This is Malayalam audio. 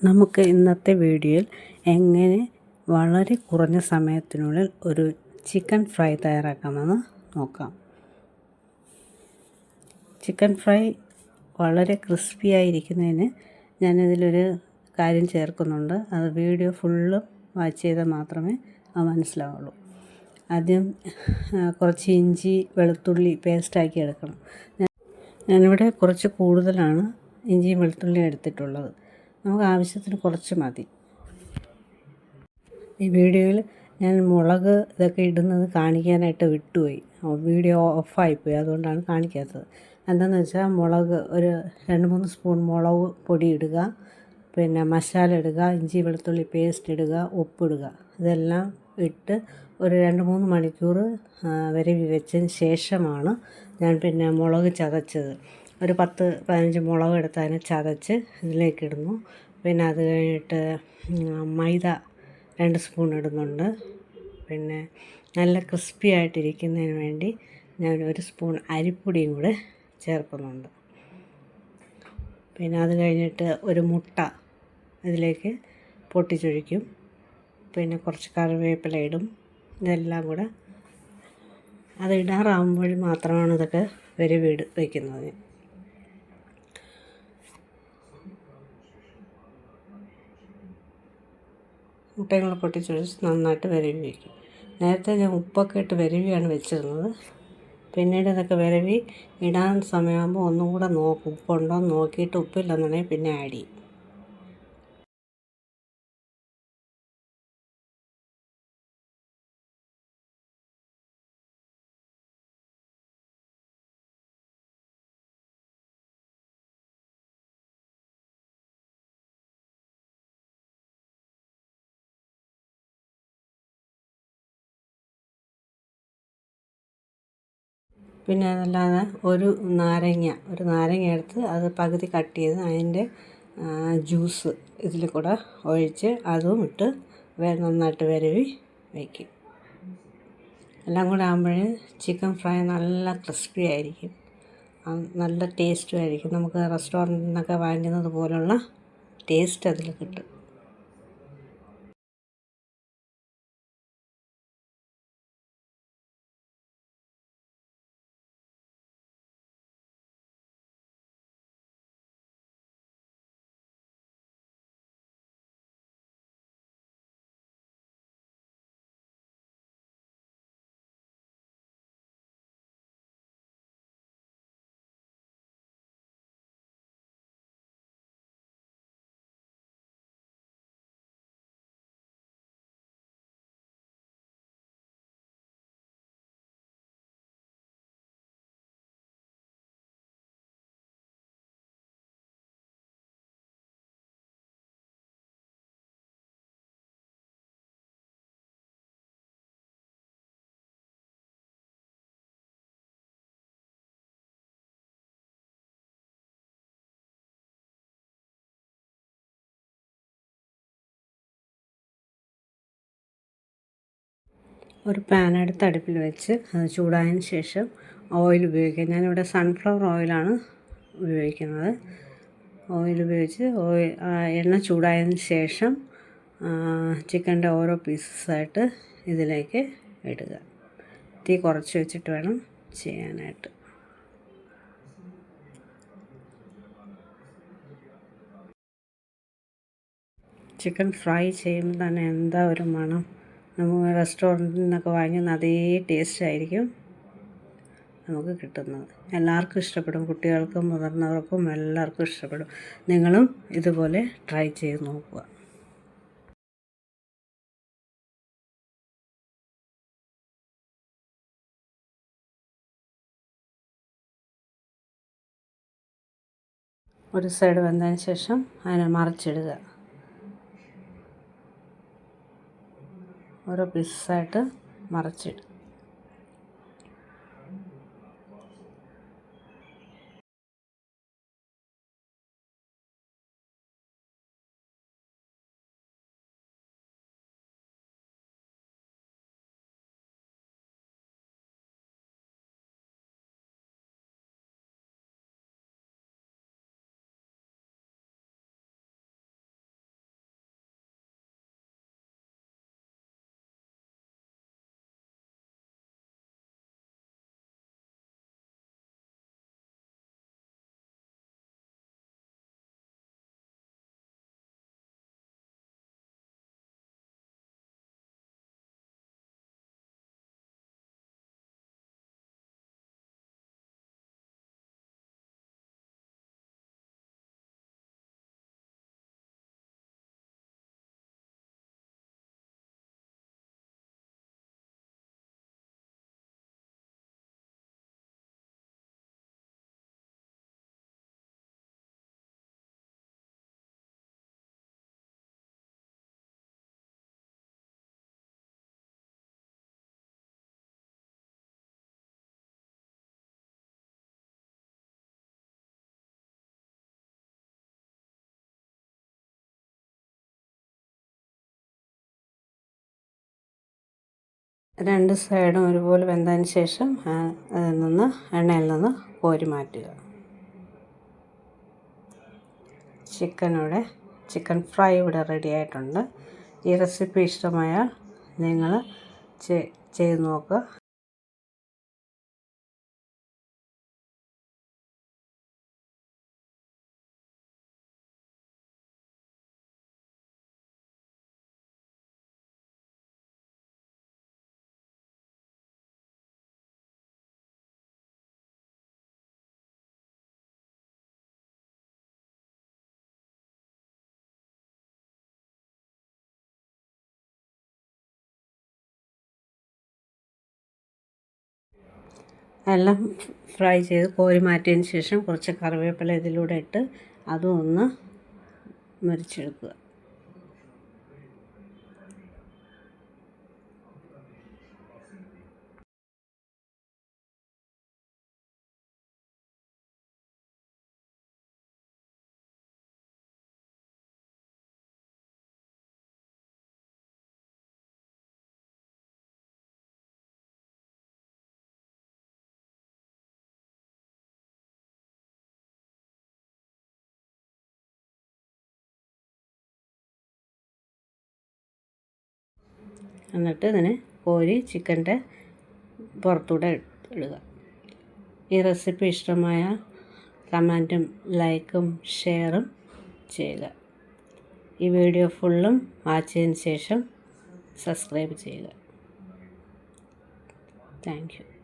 നമുക്ക് ഇന്നത്തെ വീഡിയോയിൽ എങ്ങനെ വളരെ കുറഞ്ഞ സമയത്തിനുള്ളിൽ ഒരു ചിക്കൻ ഫ്രൈ തയ്യാറാക്കാമെന്ന് നോക്കാം. ചിക്കൻ ഫ്രൈ വളരെ ക്രിസ്പി ആയിരിക്കുന്നതിന് ഞാനിതിലൊരു കാര്യം ചേർക്കുന്നുണ്ട്. അത് വീഡിയോ ഫുള്ള് വാച്ച് ചെയ്താൽ മാത്രമേ അത് മനസ്സിലാവുള്ളൂ. ആദ്യം കുറച്ച് ഇഞ്ചി വെളുത്തുള്ളി പേസ്റ്റാക്കി എടുക്കണം. ഞാനിവിടെ കുറച്ച് കൂടുതലാണ് ഇഞ്ചിയും വെളുത്തുള്ളിയും എടുത്തിട്ടുള്ളത്. നമുക്ക് ആവശ്യത്തിന് കുറച്ച് മതി. ഈ വീഡിയോയിൽ ഞാൻ മുളക് ഇതൊക്കെ ഇടുന്നത് കാണിക്കാനായിട്ട് വിട്ടുപോയി. വീഡിയോ ഓഫായിപ്പോയി, അതുകൊണ്ടാണ് കാണിക്കാത്തത്. എന്താണെന്ന് വെച്ചാൽ മുളക് ഒരു 2-3 സ്പൂൺ മുളക് പൊടി ഇടുക, പിന്നെ മസാല ഇടുക, ഇഞ്ചി വെളുത്തുള്ളി പേസ്റ്റ് ഇടുക, ഉപ്പിടുക. ഇതെല്ലാം ഇട്ട് ഒരു 2-3 മണിക്കൂർ വരവി വെച്ചതിന് ശേഷമാണ് ഞാൻ പിന്നെ മുളക് ചതച്ചത്. ഒരു 10-15 മുളക് എടുത്ത് അതിനെ ചതച്ച് ഇതിലേക്കിടുന്നു. പിന്നെ അത് കഴിഞ്ഞിട്ട് മൈദ 2 സ്പൂൺ ഇടുന്നുണ്ട്. പിന്നെ നല്ല ക്രിസ്പി ആയിട്ടിരിക്കുന്നതിന് വേണ്ടി ഞാൻ 1 സ്പൂൺ അരിപ്പൊടിയും കൂടെ ചേർക്കുന്നുണ്ട്. പിന്നെ അത് കഴിഞ്ഞിട്ട് ഒരു മുട്ട ഇതിലേക്ക് പൊട്ടിച്ചൊഴിക്കും. പിന്നെ കുറച്ച് കറിവേപ്പില ഇടും. ഇതെല്ലാം കൂടെ അത് ഇടാറാകുമ്പോൾ മാത്രമാണ് ഇതൊക്കെ വയ്ക്കുന്നത്. മുട്ടകൾ പൊട്ടിച്ചൊഴിച്ച് നന്നായിട്ട് വിരവി വയ്ക്കും. നേരത്തെ ഞാൻ ഉപ്പൊക്കെ ഇട്ട് വിരവിയാണ് വെച്ചിരുന്നത്. പിന്നീട് ഇതൊക്കെ വിരവി ഇടാൻ സമയമാകുമ്പോൾ ഒന്നും കൂടെ നോക്കും, ഉപ്പുണ്ടോ എന്ന് നോക്കിയിട്ട് ഉപ്പില്ലെന്നുണ്ടെങ്കിൽ പിന്നെ ആഡ് ചെയ്യും. പിന്നെ അതല്ലാതെ ഒരു നാരങ്ങ എടുത്ത് അത് പകുതി കട്ട് ചെയ്ത് അതിൻ്റെ ജ്യൂസ് ഇതിൽ കൂടെ ഒഴിച്ച് അതും ഇട്ട് നന്നായിട്ട് വിരവി വയ്ക്കും. എല്ലാം കൂടെ ആകുമ്പോൾ ചിക്കൻ ഫ്രൈ നല്ല ക്രിസ്പി ആയിരിക്കും, നല്ല ടേസ്റ്റും ആയിരിക്കും. നമുക്ക് റെസ്റ്റോറൻറ്റിൽ നിന്നൊക്കെ വാങ്ങിക്കുന്നത് പോലുള്ള ടേസ്റ്റ് അതിൽ കിട്ടും. ഒരു പാൻ എടുത്ത് അടുപ്പിൽ വെച്ച് അത് ചൂടായതിന് ശേഷം ഓയിൽ ഉപയോഗിക്കുക. ഞാനിവിടെ സൺഫ്ലവർ ഓയിലാണ് ഉപയോഗിക്കുന്നത്. ഓയിൽ ഉപയോഗിച്ച് എണ്ണ ചൂടായതിന് ശേഷം ചിക്കൻ്റെ ഓരോ പീസസായിട്ട് ഇതിലേക്ക് ഇടുക. തീ കുറച്ച് വെച്ചിട്ട് വേണം ചെയ്യാനായിട്ട്. ചിക്കൻ ഫ്രൈ ചെയ്യുമ്പോൾ തന്നെ എന്താ ഒരു മണം! നമ്മൾ റെസ്റ്റോറൻറ്റിൽ നിന്നൊക്കെ വാങ്ങിക്കുന്ന അതേ ടേസ്റ്റ് ആയിരിക്കും നമുക്ക് കിട്ടുന്നത്. എല്ലാവർക്കും ഇഷ്ടപ്പെടും, കുട്ടികൾക്കും മുതിർന്നവർക്കും എല്ലാവർക്കും ഇഷ്ടപ്പെടും. നിങ്ങളും ഇതുപോലെ ട്രൈ ചെയ്ത് നോക്കുക. ഒരു സൈഡ് വെന്തതിന് ശേഷം അതിനെ മറിച്ചിടുക. ഓരോ പീസായിട്ട് മറിച്ചിടുക. രണ്ട് സൈഡും ഒരുപോലെ വെന്തതിന് ശേഷം അതിൽ നിന്ന് എണ്ണയിൽ നിന്ന് കോരി മാറ്റുക. ചിക്കൻ ഫ്രൈ ഇവിടെ റെഡി ആയിട്ടുണ്ട്. ഈ റെസിപ്പി ഇഷ്ടമായാൽ നിങ്ങൾ ചെയ്ത് നോക്കുക. എല്ലാം ഫ്രൈ ചെയ്ത് കോരി മാറ്റിയതിന് ശേഷം കുറച്ച് കറിവേപ്പില ഇതിലൂടെ ഇട്ട് അതും ഒന്ന് മൊരിച്ചെടുക്കുക. എന്നിട്ട് ഇതിനെ കോരി ചിക്കൻ്റെ പുറത്തൂടെ ഇടുക. ഈ റെസിപ്പി ഇഷ്ടമായാൽ കമൻറ്റും ലൈക്കും ഷെയറും ചെയ്യുക. ഈ വീഡിയോ ഫുള്ളും വാച്ച് ചെയ്തതിന് ശേഷം സബ്സ്ക്രൈബ് ചെയ്യുക. Thank you.